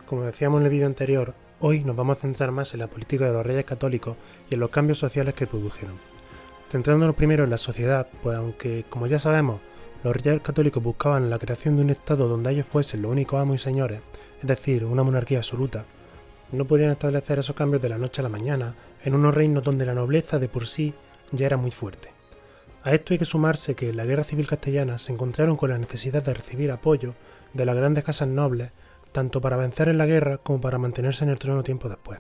Como decíamos en el vídeo anterior, hoy nos vamos a centrar más en la política de los reyes católicos y en los cambios sociales que produjeron. Centrándonos primero en la sociedad, pues aunque, como ya sabemos, los reyes católicos buscaban la creación de un estado donde ellos fuesen los únicos amos y señores, es decir, una monarquía absoluta, no podían establecer esos cambios de la noche a la mañana en unos reinos donde la nobleza de por sí ya era muy fuerte. A esto hay que sumarse que en la Guerra Civil Castellana se encontraron con la necesidad de recibir apoyo de las grandes casas nobles, tanto para vencer en la guerra como para mantenerse en el trono tiempo después.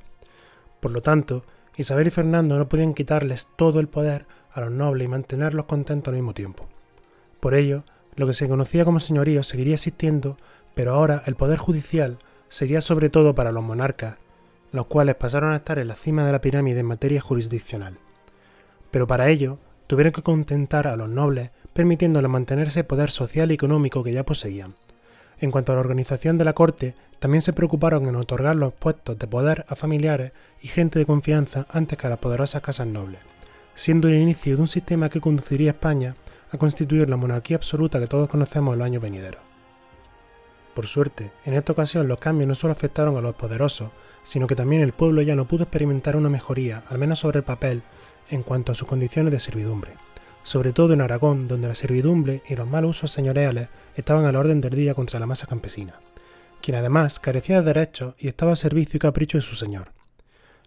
Por lo tanto, Isabel y Fernando no podían quitarles todo el poder a los nobles y mantenerlos contentos al mismo tiempo. Por ello, lo que se conocía como señorío seguiría existiendo, pero ahora el poder judicial sería sobre todo para los monarcas, los cuales pasaron a estar en la cima de la pirámide en materia jurisdiccional. Pero para ello, tuvieron que contentar a los nobles, permitiéndoles mantener ese poder social y económico que ya poseían. En cuanto a la organización de la corte, también se preocuparon en otorgar los puestos de poder a familiares y gente de confianza antes que a las poderosas casas nobles, siendo el inicio de un sistema que conduciría a España a constituir la monarquía absoluta que todos conocemos en los años venideros. Por suerte, en esta ocasión los cambios no solo afectaron a los poderosos, sino que también el pueblo ya no pudo experimentar una mejoría, al menos sobre el papel, en cuanto a sus condiciones de servidumbre, sobre todo en Aragón, donde la servidumbre y los malos usos señoriales estaban a la orden del día contra la masa campesina, quien además carecía de derechos y estaba a servicio y capricho de su señor.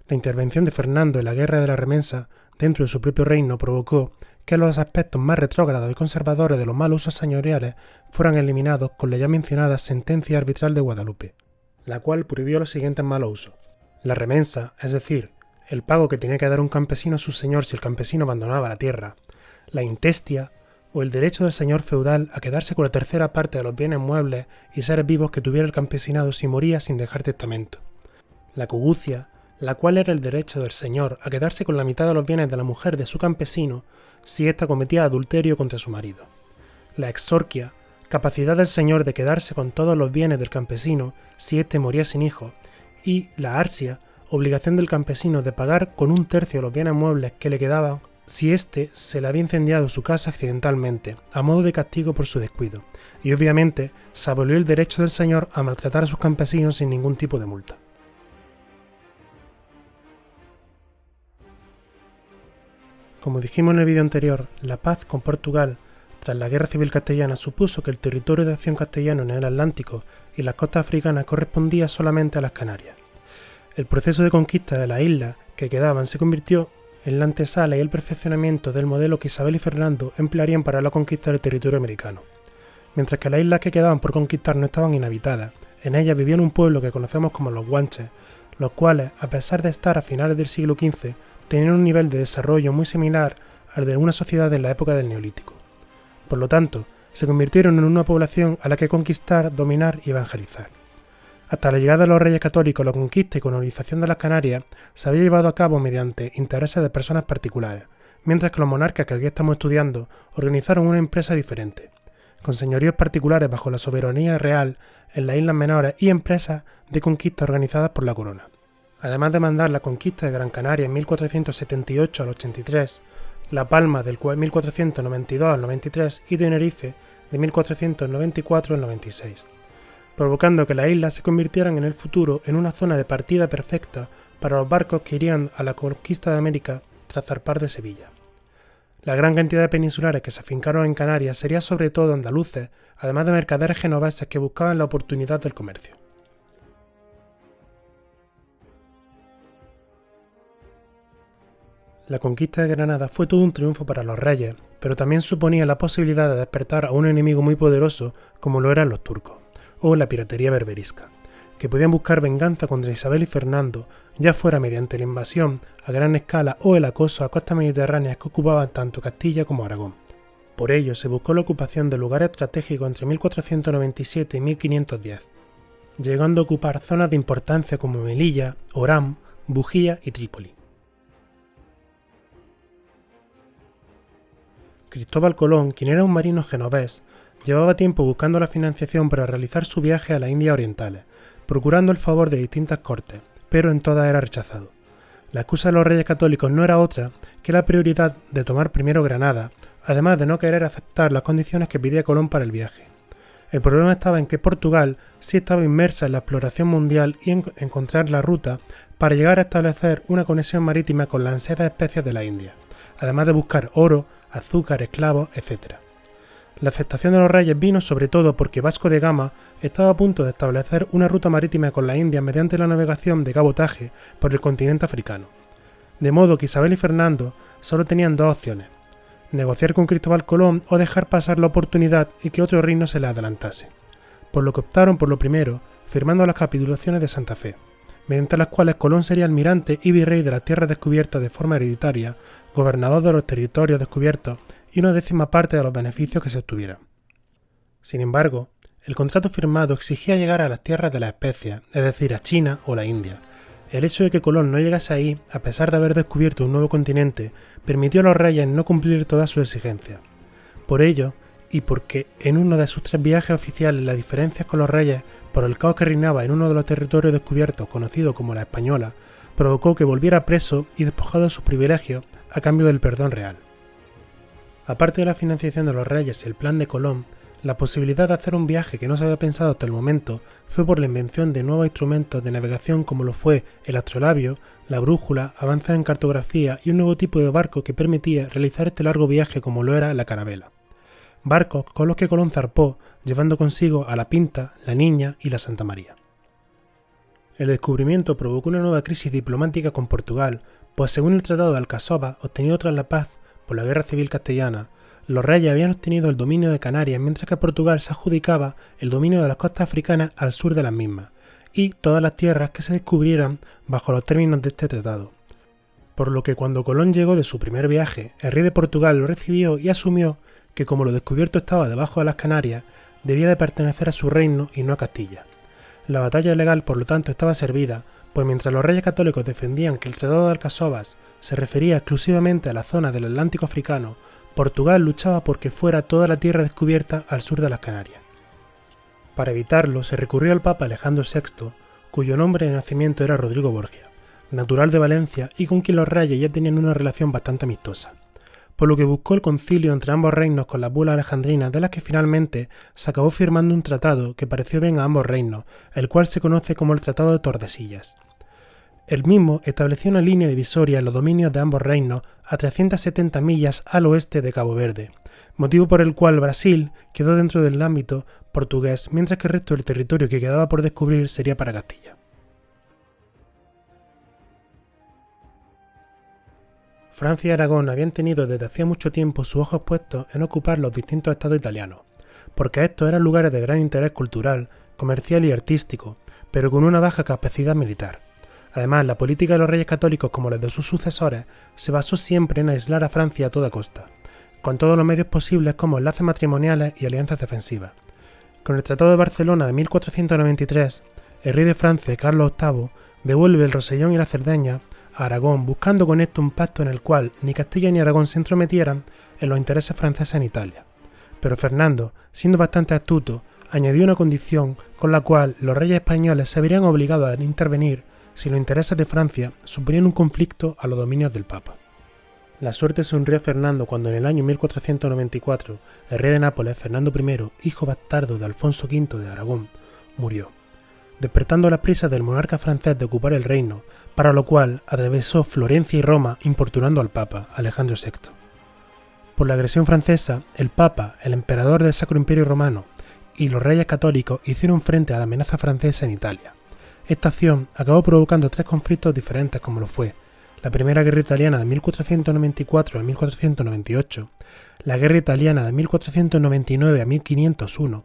La intervención de Fernando en la guerra de la remensa dentro de su propio reino provocó que los aspectos más retrógrados y conservadores de los malos usos señoriales fueran eliminados con la ya mencionada sentencia arbitral de Guadalupe, la cual prohibió los siguientes malos usos. La remensa, es decir, el pago que tenía que dar un campesino a su señor si el campesino abandonaba la tierra, la intestia o el derecho del señor feudal a quedarse con la tercera parte de los bienes muebles y seres vivos que tuviera el campesinado si moría sin dejar testamento, la cogucia, la cual era el derecho del señor a quedarse con la mitad de los bienes de la mujer de su campesino si ésta cometía adulterio contra su marido, la exorquia, capacidad del señor de quedarse con todos los bienes del campesino si éste moría sin hijos, y la arsia, obligación del campesino de pagar con 1/3 los bienes muebles que le quedaban si éste se le había incendiado su casa accidentalmente, a modo de castigo por su descuido, y obviamente se abolió el derecho del señor a maltratar a sus campesinos sin ningún tipo de multa. Como dijimos en el vídeo anterior, la paz con Portugal tras la Guerra Civil Castellana supuso que el territorio de acción castellano en el Atlántico y las costas africanas correspondía solamente a las Canarias. El proceso de conquista de las islas que quedaban se convirtió en la antesala y el perfeccionamiento del modelo que Isabel y Fernando emplearían para la conquista del territorio americano. Mientras que las islas que quedaban por conquistar no estaban inhabitadas, en ellas vivían un pueblo que conocemos como los guanches, los cuales, a pesar de estar a finales del siglo XV, tenían un nivel de desarrollo muy similar al de una sociedad en la época del Neolítico. Por lo tanto, se convirtieron en una población a la que conquistar, dominar y evangelizar. Hasta la llegada de los reyes católicos, la conquista y colonización de las Canarias se había llevado a cabo mediante intereses de personas particulares, mientras que los monarcas que aquí estamos estudiando organizaron una empresa diferente, con señoríos particulares bajo la soberanía real en las islas menores y empresas de conquista organizadas por la corona. Además de mandar la conquista de Gran Canaria en 1478 al 83, La Palma del 1492 al 93 y Tenerife de 1494 al 96. Provocando que las islas se convirtieran en el futuro en una zona de partida perfecta para los barcos que irían a la conquista de América tras zarpar de Sevilla. La gran cantidad de peninsulares que se afincaron en Canarias sería sobre todo andaluces, además de mercaderes genoveses que buscaban la oportunidad del comercio. La conquista de Granada fue todo un triunfo para los reyes, pero también suponía la posibilidad de despertar a un enemigo muy poderoso como lo eran los turcos, o la piratería berberisca, que podían buscar venganza contra Isabel y Fernando, ya fuera mediante la invasión a gran escala o el acoso a costas mediterráneas que ocupaban tanto Castilla como Aragón. Por ello se buscó la ocupación de lugares estratégicos entre 1497 y 1510, llegando a ocupar zonas de importancia como Melilla, Orán, Bujía y Trípoli. Cristóbal Colón, quien era un marino genovés, llevaba tiempo buscando la financiación para realizar su viaje a las Indias Orientales, procurando el favor de distintas cortes, pero en todas era rechazado. La excusa de los reyes católicos no era otra que la prioridad de tomar primero Granada, además de no querer aceptar las condiciones que pedía Colón para el viaje. El problema estaba en que Portugal sí estaba inmersa en la exploración mundial y en encontrar la ruta para llegar a establecer una conexión marítima con las ansiadas especies de la India, además de buscar oro, azúcar, esclavos, etc. La aceptación de los reyes vino sobre todo porque Vasco de Gama estaba a punto de establecer una ruta marítima con la India mediante la navegación de cabotaje por el continente africano. De modo que Isabel y Fernando solo tenían dos opciones: negociar con Cristóbal Colón o dejar pasar la oportunidad y que otro reino se les adelantase, por lo que optaron por lo primero, firmando las capitulaciones de Santa Fe, mediante las cuales Colón sería almirante y virrey de las tierras descubiertas de forma hereditaria, gobernador de los territorios descubiertos y una décima parte de los beneficios que se obtuvieran. Sin embargo, el contrato firmado exigía llegar a las tierras de las especias, es decir, a China o la India. El hecho de que Colón no llegase ahí, a pesar de haber descubierto un nuevo continente, permitió a los reyes no cumplir todas sus exigencias. Por ello, y porque en uno de sus 3 viajes oficiales las diferencias con los reyes por el caos que reinaba en uno de los territorios descubiertos conocido como la Española, provocó que volviera preso y despojado de sus privilegios a cambio del perdón real. Aparte de la financiación de los reyes y el plan de Colón, la posibilidad de hacer un viaje que no se había pensado hasta el momento fue por la invención de nuevos instrumentos de navegación como lo fue el astrolabio, la brújula, avances en cartografía y un nuevo tipo de barco que permitía realizar este largo viaje como lo era la carabela. Barcos con los que Colón zarpó, llevando consigo a la Pinta, la Niña y la Santa María. El descubrimiento provocó una nueva crisis diplomática con Portugal, pues según el Tratado de Alcasovas, obtenido tras la paz por la Guerra Civil Castellana, los reyes habían obtenido el dominio de Canarias mientras que Portugal se adjudicaba el dominio de las costas africanas al sur de las mismas, y todas las tierras que se descubrieran bajo los términos de este tratado. Por lo que cuando Colón llegó de su primer viaje, el rey de Portugal lo recibió y asumió que como lo descubierto estaba debajo de las Canarias, debía de pertenecer a su reino y no a Castilla. La batalla legal por lo tanto estaba servida, pues mientras los reyes católicos defendían que el Tratado de Alcasovas se refería exclusivamente a la zona del Atlántico africano, Portugal luchaba porque fuera toda la tierra descubierta al sur de las Canarias. Para evitarlo, se recurrió al Papa Alejandro VI, cuyo nombre de nacimiento era Rodrigo Borgia, natural de Valencia y con quien los reyes ya tenían una relación bastante amistosa, por lo que buscó el concilio entre ambos reinos con las bulas alejandrinas, de las que finalmente se acabó firmando un tratado que pareció bien a ambos reinos, el cual se conoce como el Tratado de Tordesillas. El mismo estableció una línea divisoria en los dominios de ambos reinos a 370 millas al oeste de Cabo Verde, motivo por el cual Brasil quedó dentro del ámbito portugués, mientras que el resto del territorio que quedaba por descubrir sería para Castilla. Francia y Aragón habían tenido desde hacía mucho tiempo sus ojos puestos en ocupar los distintos estados italianos, porque estos eran lugares de gran interés cultural, comercial y artístico, pero con una baja capacidad militar. Además, la política de los reyes católicos, como la de sus sucesores, se basó siempre en aislar a Francia a toda costa, con todos los medios posibles como enlaces matrimoniales y alianzas defensivas. Con el Tratado de Barcelona de 1493, el rey de Francia, Carlos VIII, devuelve el Rosellón y la Cerdeña a Aragón, buscando con esto un pacto en el cual ni Castilla ni Aragón se entrometieran en los intereses franceses en Italia. Pero Fernando, siendo bastante astuto, añadió una condición con la cual los reyes españoles se verían obligados a intervenir si los intereses de Francia suponían un conflicto a los dominios del Papa. La suerte sonrió a Fernando cuando en el año 1494 el rey de Nápoles, Fernando I, hijo bastardo de Alfonso V de Aragón, murió, despertando las prisas del monarca francés de ocupar el reino, para lo cual atravesó Florencia y Roma importunando al Papa, Alejandro VI. Por la agresión francesa, el Papa, el emperador del Sacro Imperio Romano y los reyes católicos hicieron frente a la amenaza francesa en Italia. Esta acción acabó provocando 3 conflictos diferentes como lo fue la Primera Guerra Italiana de 1494 a 1498, la Guerra Italiana de 1499 a 1501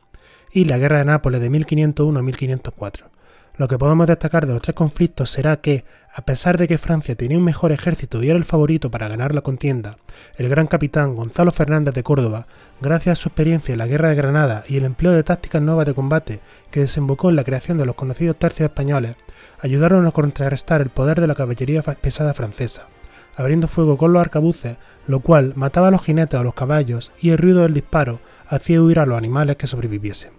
y la Guerra de Nápoles de 1501 a 1504. Lo que podemos destacar de los 3 conflictos será que, a pesar de que Francia tenía un mejor ejército y era el favorito para ganar la contienda, el gran capitán Gonzalo Fernández de Córdoba, gracias a su experiencia en la Guerra de Granada y el empleo de tácticas nuevas de combate que desembocó en la creación de los conocidos tercios españoles, ayudaron a contrarrestar el poder de la caballería pesada francesa, abriendo fuego con los arcabuces, lo cual mataba a los jinetes o a los caballos y el ruido del disparo hacía huir a los animales que sobreviviesen.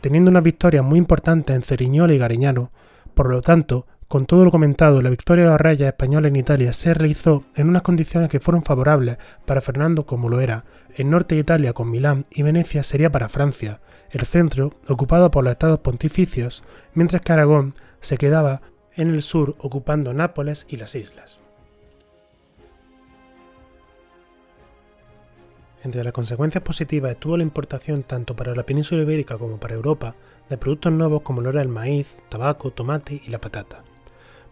Teniendo unas victorias muy importantes en Ceriñola y Gariñano, por lo tanto, Con todo lo comentado, la victoria de los reyes españoles en Italia se realizó en unas condiciones que fueron favorables para Fernando como lo era. El norte de Italia con Milán y Venecia sería para Francia, el centro ocupado por los estados pontificios, mientras que Aragón se quedaba en el sur ocupando Nápoles y las islas. Entre las consecuencias positivas estuvo la importación tanto para la península ibérica como para Europa de productos nuevos como lo era el maíz, tabaco, tomate y la patata.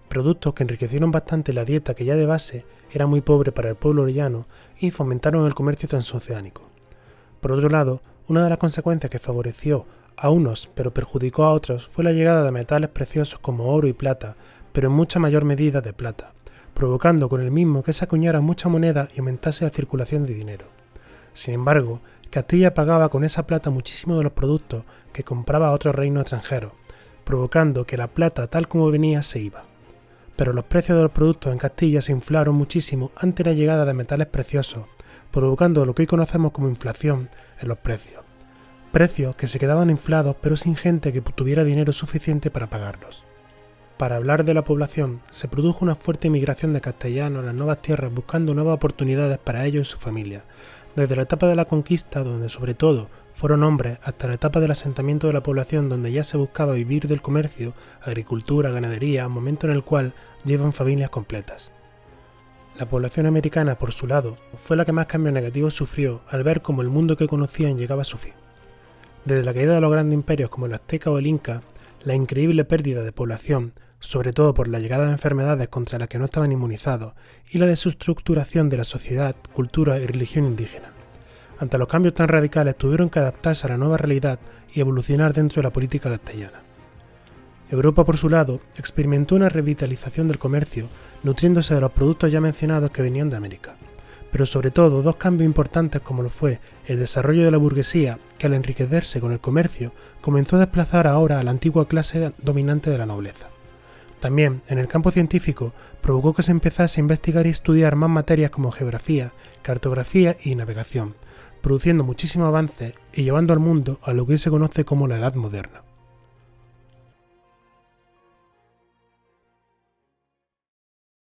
Productos que enriquecieron bastante la dieta que ya de base era muy pobre para el pueblo llano y fomentaron el comercio transoceánico. Por otro lado, una de las consecuencias que favoreció a unos pero perjudicó a otros fue la llegada de metales preciosos como oro y plata, pero en mucha mayor medida de plata, provocando con el mismo que se acuñara mucha moneda y aumentase la circulación de dinero. Sin embargo, Castilla pagaba con esa plata muchísimo de los productos que compraba a otros reinos extranjeros, provocando que la plata tal como venía se iba. Pero los precios de los productos en Castilla se inflaron muchísimo ante la llegada de metales preciosos, provocando lo que hoy conocemos como inflación en los precios. Precios que se quedaban inflados pero sin gente que tuviera dinero suficiente para pagarlos. Para hablar de la población, se produjo una fuerte migración de castellanos a las nuevas tierras buscando nuevas oportunidades para ellos y su familia, desde la etapa de la conquista, donde sobre todo fueron hombres, hasta la etapa del asentamiento de la población, donde ya se buscaba vivir del comercio, agricultura, ganadería, momento en el cual llevan familias completas. La población americana, por su lado, fue la que más cambios negativos sufrió al ver cómo el mundo que conocían llegaba a su fin. Desde la caída de los grandes imperios como el azteca o el inca, la increíble pérdida de población, sobre todo por la llegada de enfermedades contra las que no estaban inmunizados, y la desestructuración de la sociedad, cultura y religión indígena. Ante los cambios tan radicales tuvieron que adaptarse a la nueva realidad y evolucionar dentro de la política castellana. Europa, por su lado, experimentó una revitalización del comercio, nutriéndose de los productos ya mencionados que venían de América. Pero sobre todo dos cambios importantes como lo fue el desarrollo de la burguesía, que al enriquecerse con el comercio comenzó a desplazar ahora a la antigua clase dominante de la nobleza. También, en el campo científico, provocó que se empezase a investigar y estudiar más materias como geografía, cartografía y navegación, produciendo muchísimos avances y llevando al mundo a lo que hoy se conoce como la Edad Moderna.